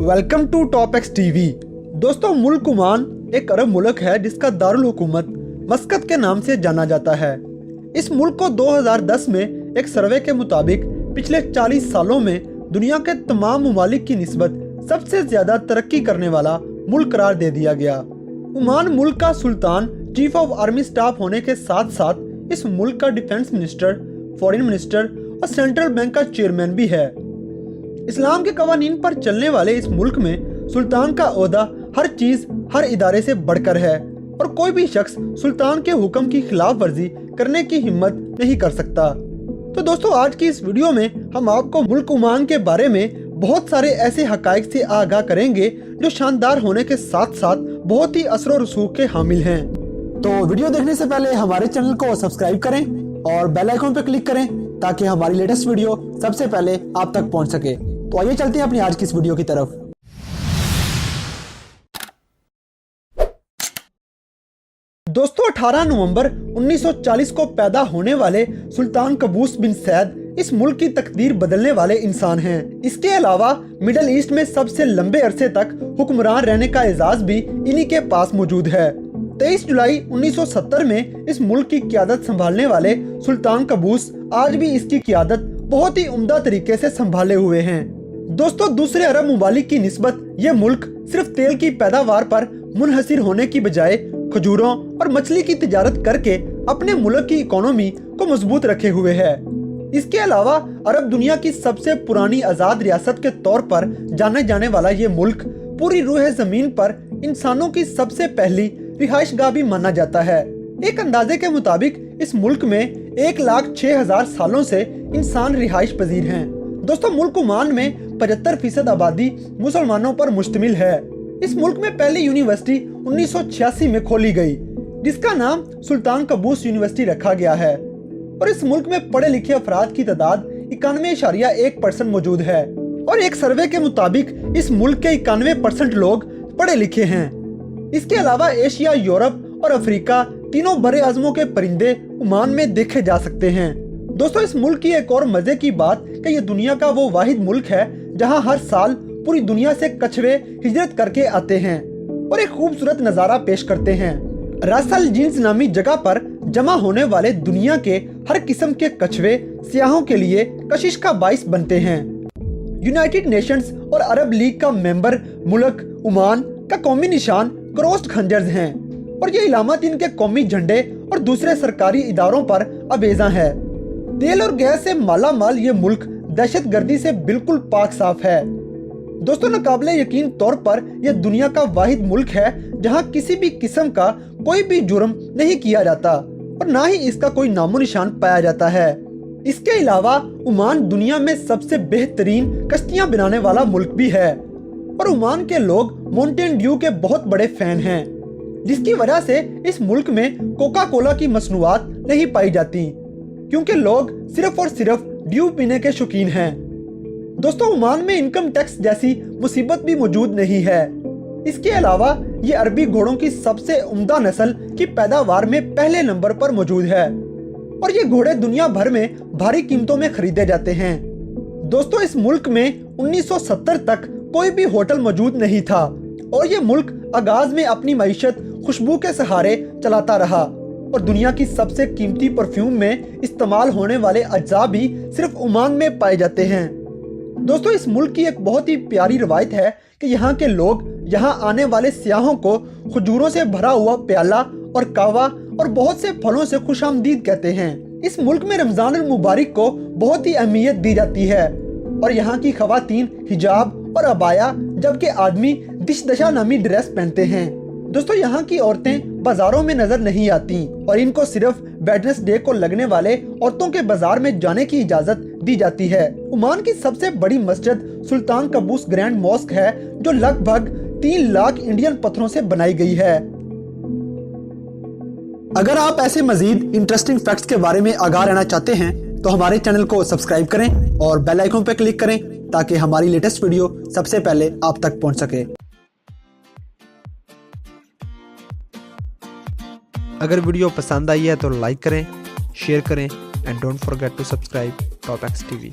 Welcome to top X TV. दोस्तों, मुल्क Oman एक अरब मुल्क है जिसका दारुल हुकूमत मस्कत के नाम से जाना जाता है। इस मुल्क को 2010 में एक सर्वे के मुताबिक पिछले 40 सालों में दुनिया के तमाम ममालिक की निस्बत सबसे ज्यादा तरक्की करने वाला मुल्क करार दे दिया गया। ओमान मुल्क का सुल्तान चीफ ऑफ आर्मी स्टाफ होने के साथ साथ इस मुल्क का डिफेंस मिनिस्टर, फॉरेन मिनिस्टर और सेंट्रल बैंक का चेयरमैन भी है। इस्लाम के कवानीन पर चलने वाले इस मुल्क में सुल्तान का ओहदा हर चीज, हर इदारे से बढ़कर है और कोई भी शख्स सुल्तान के हुक्म की खिलाफ वर्जी करने की हिम्मत नहीं कर सकता। तो दोस्तों, आज की इस वीडियो में हम आपको मुल्क ओमान के बारे में बहुत सारे ऐसे हकाइक से आगाह करेंगे जो शानदार होने के साथ साथ बहुत ही असर और रसूख के हामिल हैं। तो वीडियो देखने से पहले हमारे चैनल को सब्सक्राइब करें और बेल आइकन पर क्लिक करें ताकि हमारी लेटेस्ट वीडियो सबसे पहले आप तक पहुंच सके। तो आइए चलते हैं अपनी आज की इस वीडियो की तरफ। दोस्तों, 18 नवंबर 1940 को पैदा होने वाले सुल्तान कबूस बिन सैद इस मुल्क की तकदीर बदलने वाले इंसान हैं। इसके अलावा मिडल ईस्ट में सबसे लंबे अरसे तक हुक्मरान रहने का एजाज भी इन्हीं के पास मौजूद है। 23 जुलाई 1970 में इस मुल्क की क़यादत संभालने वाले सुल्तान कबूस आज भी इसकी क़यादत बहुत ही उम्दा तरीके से संभाले हुए हैं। दोस्तों, दूसरे अरब ममालिक की निस्बत ये मुल्क सिर्फ तेल की पैदावार पर मुनहसिर होने की बजाय खजूरों और मछली की तिजारत करके अपने मुल्क की इकोनॉमी को मजबूत रखे हुए है। इसके अलावा अरब दुनिया की सबसे पुरानी आज़ाद रियासत के तौर पर जाने जाने वाला ये मुल्क पूरी रूह जमीन पर इंसानों की सबसे पहली रिहाइशगाह भी माना जाता है। एक अंदाजे के मुताबिक इस मुल्क में 1,06,000 सालों से इंसान रिहाइश पजीर हैं। दोस्तों, मुल्क ओमान में 75% आबादी मुसलमानों पर मुश्तमिल है। इस मुल्क में पहली यूनिवर्सिटी 1986 में खोली गई जिसका नाम सुल्तान कबूस यूनिवर्सिटी रखा गया है और इस मुल्क में पढ़े लिखे अफराद की तादाद 91.1% मौजूद है और एक सर्वे के मुताबिक इस मुल्क के 91% लोग पढ़े लिखे हैं। इसके अलावा एशिया, यूरोप और अफ्रीका तीनों बड़े आज़मों के परिंदे ओमान में देखे जा सकते हैं। दोस्तों, इस मुल्क की एक और मजे की बात कि ये दुनिया का वो वाहिद मुल्क है जहां हर साल पूरी दुनिया से कछुए हिजरत करके आते हैं और एक खूबसूरत नज़ारा पेश करते हैं। रास अल जीन्स नामी जगह पर जमा होने वाले दुनिया के हर किस्म के कछुए सियाहों के लिए कशिश का बाइस बनते हैं। यूनाइटेड नेशंस और अरब लीग का मेंबर मुल्क ओमान का कौमी निशान क्रॉस्ड खंजर्स हैं और ये इलामत इनके कौमी झंडे और दूसरे सरकारी इदारों पर अबेजा है। तेल और गैस से माला माल ये मुल्क दहशत गर्दी से बिल्कुल पाक साफ है। दोस्तों, नाकाबिले यकीन तौर पर यह दुनिया का वाहिद मुल्क है जहां किसी भी किस्म का कोई भी जुर्म नहीं किया जाता और ना ही इसका कोई नामो निशान पाया जाता है। इसके अलावा ओमान दुनिया में सबसे बेहतरीन कश्तियां बनाने वाला मुल्क भी है और ओमान के लोग माउंटेन ड्यू के बहुत बड़े फैन हैं, जिसकी वजह से इस मुल्क में कोका कोला की मसनूआत नहीं पाई जाती क्योंकि लोग सिर्फ और सिर्फ ड्यू पीने के शौकीन हैं। दोस्तों, ओमान में इनकम टैक्स जैसी मुसीबत भी मौजूद नहीं है। इसके अलावा ये अरबी घोड़ों की सबसे उम्दा नस्ल की पैदावार में पहले नंबर पर मौजूद है और ये घोड़े दुनिया भर में भारी कीमतों में खरीदे जाते हैं। दोस्तों, इस मुल्क में 1970 तक कोई भी होटल मौजूद नहीं था और ये मुल्क आगाज में अपनी मईशत खुशबू के सहारे चलाता रहा और दुनिया की सबसे कीमती परफ्यूम में इस्तेमाल होने वाले अज्जा भी सिर्फ ओमान में पाए जाते हैं। दोस्तों, इस मुल्क की एक बहुत ही प्यारी रवायत है कि यहाँ के लोग यहाँ आने वाले सियाहों को खजूरों से भरा हुआ प्याला और कावा और बहुत से फलों से खुशामदीद कहते हैं। इस मुल्क में रमजान अल मुबारक को बहुत ही अहमियत दी जाती है और यहाँ की खवातीन हिजाब और अबाया जबकि आदमी दिशदशा नामी ड्रेस पहनते हैं। दोस्तों, यहाँ की औरतें बाजारों में नजर नहीं आती और इनको सिर्फ वेडनेसडे को लगने वाले औरतों के बाजार में जाने की इजाजत दी जाती है। ओमान की सबसे बड़ी मस्जिद सुल्तान कबूस ग्रैंड मॉस्क है जो लगभग 3 लाख इंडियन पत्थरों से बनाई गई है। अगर आप ऐसे मजीद इंटरेस्टिंग फैक्ट्स के बारे में आगाह रहना चाहते हैं तो हमारे चैनल को सब्सक्राइब करें और बेल आइकन पर क्लिक करें ताकि हमारी लेटेस्ट वीडियो सबसे पहले आप तक पहुंच सके। अगर वीडियो पसंद आई है तो लाइक करें, शेयर करें and don't forget to subscribe top X TV.